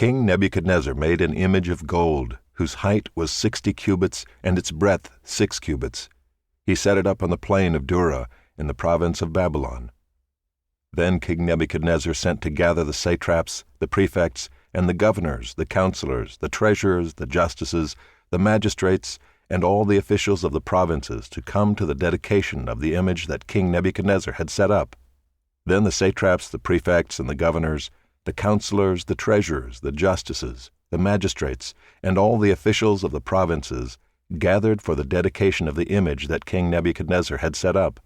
King Nebuchadnezzar made an image of gold, whose height was 60 cubits and its breadth 6 cubits. He set it up on the plain of Dura in the province of Babylon. Then King Nebuchadnezzar sent to gather the satraps, the prefects, and the governors, the counselors, the treasurers, the justices, the magistrates, and all the officials of the provinces to come to the dedication of the image that King Nebuchadnezzar had set up. Then the satraps, the prefects, and the governors, the counselors, the treasurers, the justices, the magistrates, and all the officials of the provinces gathered for the dedication of the image that King Nebuchadnezzar had set up.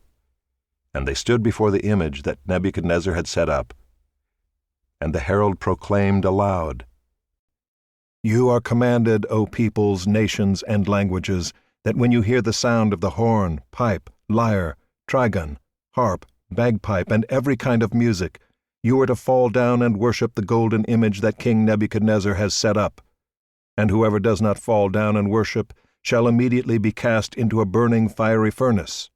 And they stood before the image that Nebuchadnezzar had set up. And the herald proclaimed aloud, "You are commanded, O peoples, nations, and languages, that when you hear the sound of the horn, pipe, lyre, trigon, harp, bagpipe, and every kind of music, you are to fall down and worship the golden image that King Nebuchadnezzar has set up. And whoever does not fall down and worship shall immediately be cast into a burning fiery furnace."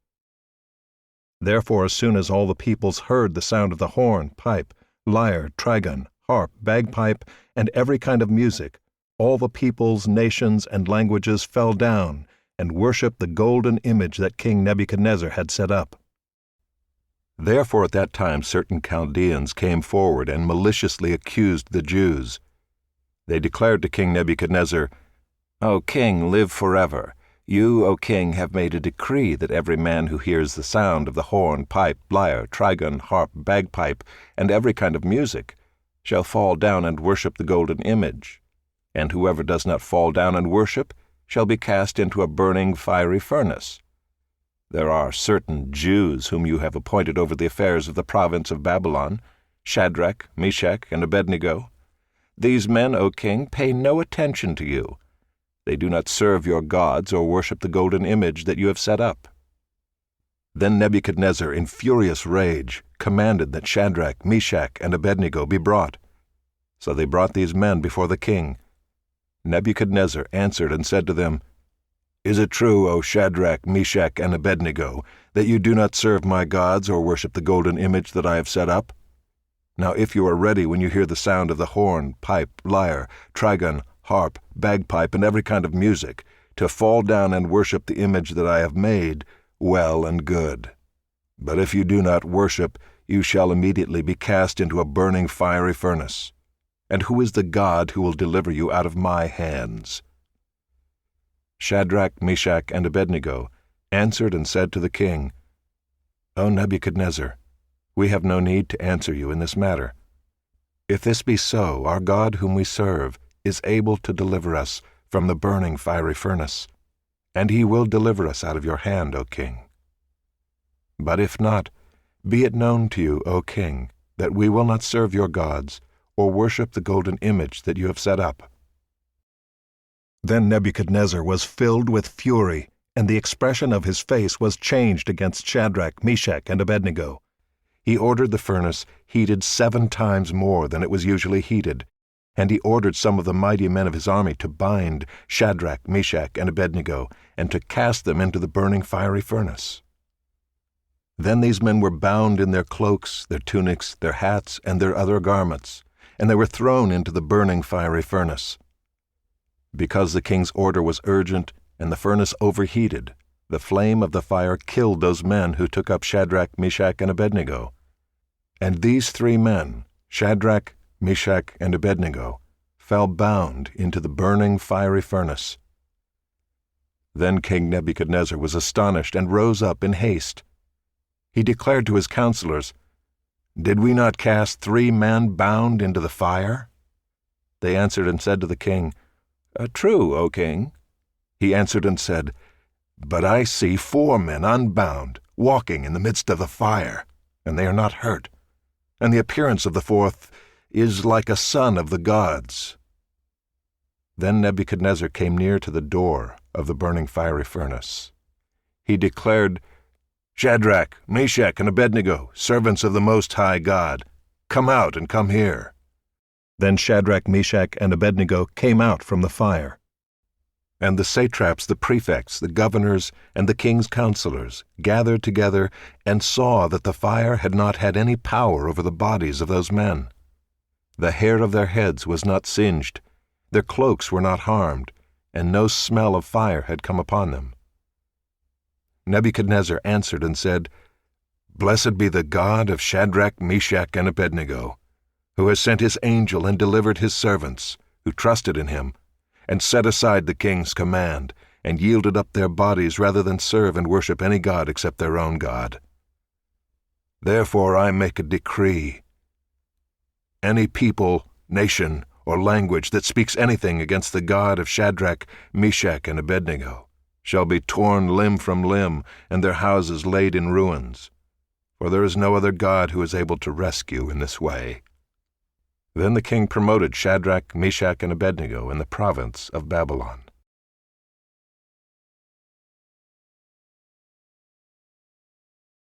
Therefore, as soon as all the peoples heard the sound of the horn, pipe, lyre, trigon, harp, bagpipe, and every kind of music, all the peoples, nations, and languages fell down and worshipped the golden image that King Nebuchadnezzar had set up. Therefore at that time certain Chaldeans came forward and maliciously accused the Jews. They declared to King Nebuchadnezzar, "O king, live forever. You, O king, have made a decree that every man who hears the sound of the horn, pipe, lyre, trigon, harp, bagpipe, and every kind of music shall fall down and worship the golden image. And whoever does not fall down and worship shall be cast into a burning fiery furnace. There are certain Jews whom you have appointed over the affairs of the province of Babylon, Shadrach, Meshach, and Abednego. These men, O king, pay no attention to you. They do not serve your gods or worship the golden image that you have set up." Then Nebuchadnezzar, in furious rage, commanded that Shadrach, Meshach, and Abednego be brought. So they brought these men before the king. Nebuchadnezzar answered and said to them, "Is it true, O Shadrach, Meshach, and Abednego, that you do not serve my gods or worship the golden image that I have set up? Now if you are ready when you hear the sound of the horn, pipe, lyre, trigon, harp, bagpipe, and every kind of music, to fall down and worship the image that I have made, well and good. But if you do not worship, you shall immediately be cast into a burning fiery furnace. And who is the God who will deliver you out of my hands?" Shadrach, Meshach, and Abednego answered and said to the king, "O Nebuchadnezzar, we have no need to answer you in this matter. If this be so, our God whom we serve is able to deliver us from the burning fiery furnace, and he will deliver us out of your hand, O king. But if not, be it known to you, O king, that we will not serve your gods or worship the golden image that you have set up." Then Nebuchadnezzar was filled with fury, and the expression of his face was changed against Shadrach, Meshach, and Abednego. He ordered the furnace heated 7 times more than it was usually heated, and he ordered some of the mighty men of his army to bind Shadrach, Meshach, and Abednego, and to cast them into the burning fiery furnace. Then these men were bound in their cloaks, their tunics, their hats, and their other garments, and they were thrown into the burning fiery furnace. Because the king's order was urgent and the furnace overheated, the flame of the fire killed those men who took up Shadrach, Meshach, and Abednego. And these 3 men, Shadrach, Meshach, and Abednego, fell bound into the burning fiery furnace. Then King Nebuchadnezzar was astonished and rose up in haste. He declared to his counselors, "Did we not cast 3 men bound into the fire?" They answered and said to the king, "True, O king." He answered and said, "But I see 4 men unbound, walking in the midst of the fire, and they are not hurt. And the appearance of the 4th is like a son of the gods." Then Nebuchadnezzar came near to the door of the burning fiery furnace. He declared, "Shadrach, Meshach, and Abednego, servants of the Most High God, come out and come here." Then Shadrach, Meshach, and Abednego came out from the fire. And the satraps, the prefects, the governors, and the king's counselors gathered together and saw that the fire had not had any power over the bodies of those men. The hair of their heads was not singed, their cloaks were not harmed, and no smell of fire had come upon them. Nebuchadnezzar answered and said, Blessed be the God of Shadrach, Meshach, and Abednego, who has sent his angel and delivered his servants, who trusted in him, and set aside the king's command, and yielded up their bodies rather than serve and worship any god except their own God. Therefore I make a decree. Any people, nation, or language that speaks anything against the God of Shadrach, Meshach, and Abednego shall be torn limb from limb, and their houses laid in ruins. For there is no other God who is able to rescue in this way. Then the king promoted Shadrach, Meshach, and Abednego in the province of Babylon.